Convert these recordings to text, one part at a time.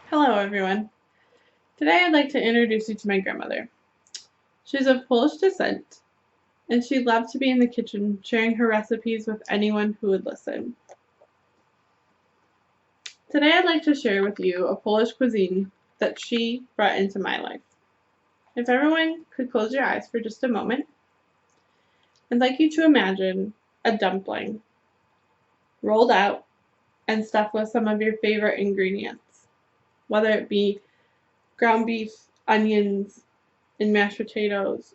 Hello, everyone. Today I'd like to introduce you to my grandmother. She's of Polish descent, and she loved to be in the kitchen sharing her recipes with anyone who would listen. Today I'd like to share with you a Polish cuisine that she brought into my life. If everyone could close your eyes for just a moment, I'd like you to imagine a dumpling rolled out and stuffed with some of your favorite ingredients, whether it be ground beef, onions, and mashed potatoes,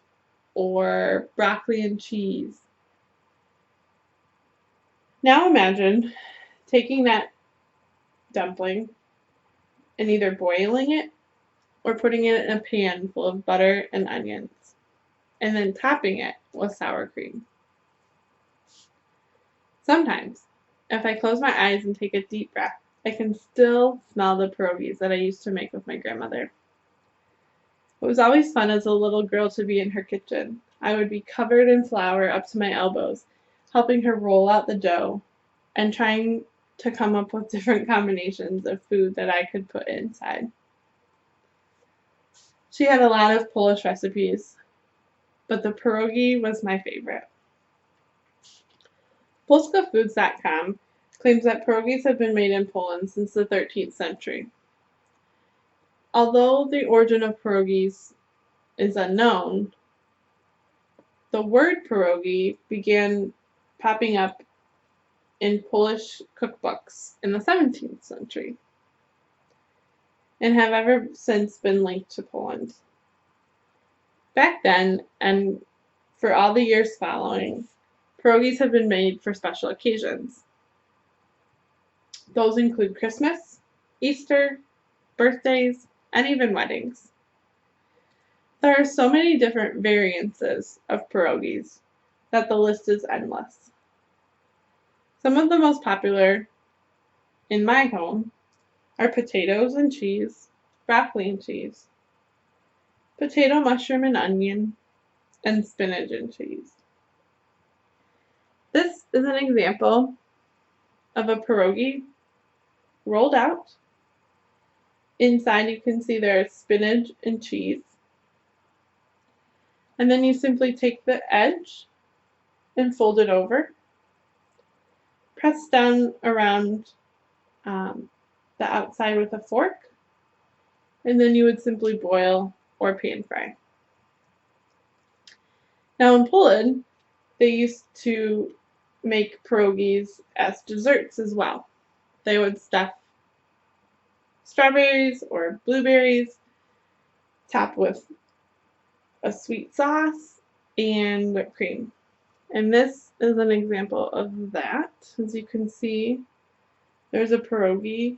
or broccoli and cheese. Now imagine taking that dumpling and either boiling it or putting it in a pan full of butter and onions, and then topping it with sour cream. Sometimes, if I close my eyes and take a deep breath, I can still smell the pierogies that I used to make with my grandmother. It was always fun as a little girl to be in her kitchen. I would be covered in flour up to my elbows, helping her roll out the dough and trying to come up with different combinations of food that I could put inside. She had a lot of Polish recipes, but the pierogi was my favorite. PolskaFoods.com claims that pierogies have been made in Poland since the 13th century. Although the origin of pierogies is unknown, the word pierogi began popping up in Polish cookbooks in the 17th century and have ever since been linked to Poland. Back then, and for all the years following, pierogies have been made for special occasions. Those include Christmas, Easter, birthdays, and even weddings. There are so many different variances of pierogies that the list is endless. Some of the most popular in my home are potatoes and cheese, broccoli and cheese, potato, mushroom, and onion, and spinach and cheese. This is an example of a pierogi rolled out. Inside you can see there is spinach and cheese. And then you simply take the edge and fold it over. Press down around the outside with a fork. And then you would simply boil or pan fry. Now in Poland, they used to make pierogies as desserts as well. They would stuff strawberries or blueberries, top with a sweet sauce and whipped cream. And this is an example of that. As you can see, there's a pierogi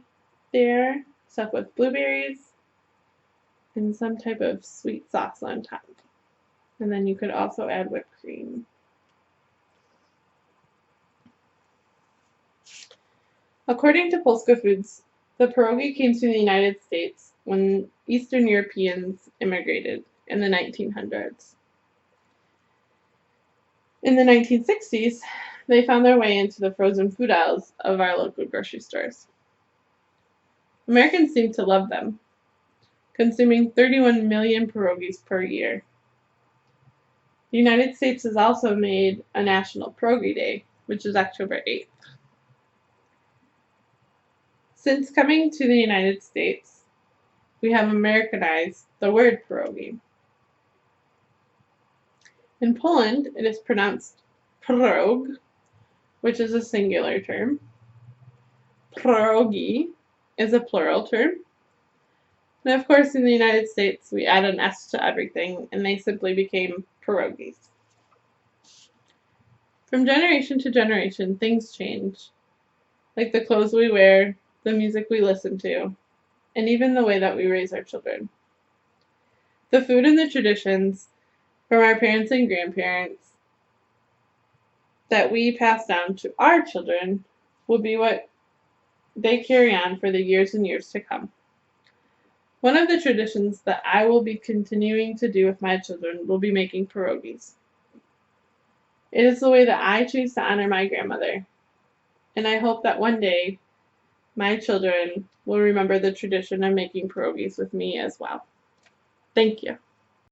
there, stuffed with blueberries and some type of sweet sauce on top. And then you could also add whipped cream. According to Polska Foods, the pierogi came to the United States when Eastern Europeans immigrated in the 1900s. In the 1960s, they found their way into the frozen food aisles of our local grocery stores. Americans seem to love them, consuming 31 million pierogies per year. The United States has also made a National Pierogi Day, which is October 8th. Since coming to the United States, we have Americanized the word pierogi. In Poland, it is pronounced pierog, which is a singular term. Pierogi is a plural term. And of course, in the United States, we add an S to everything, and they simply became pierogies. From generation to generation, things change, like the clothes we wear, the music we listen to, and even the way that we raise our children. The food and the traditions from our parents and grandparents that we pass down to our children will be what they carry on for the years and years to come. One of the traditions that I will be continuing to do with my children will be making pierogies. It is the way that I choose to honor my grandmother, and I hope that one day my children will remember the tradition of making pierogies with me as well. Thank you.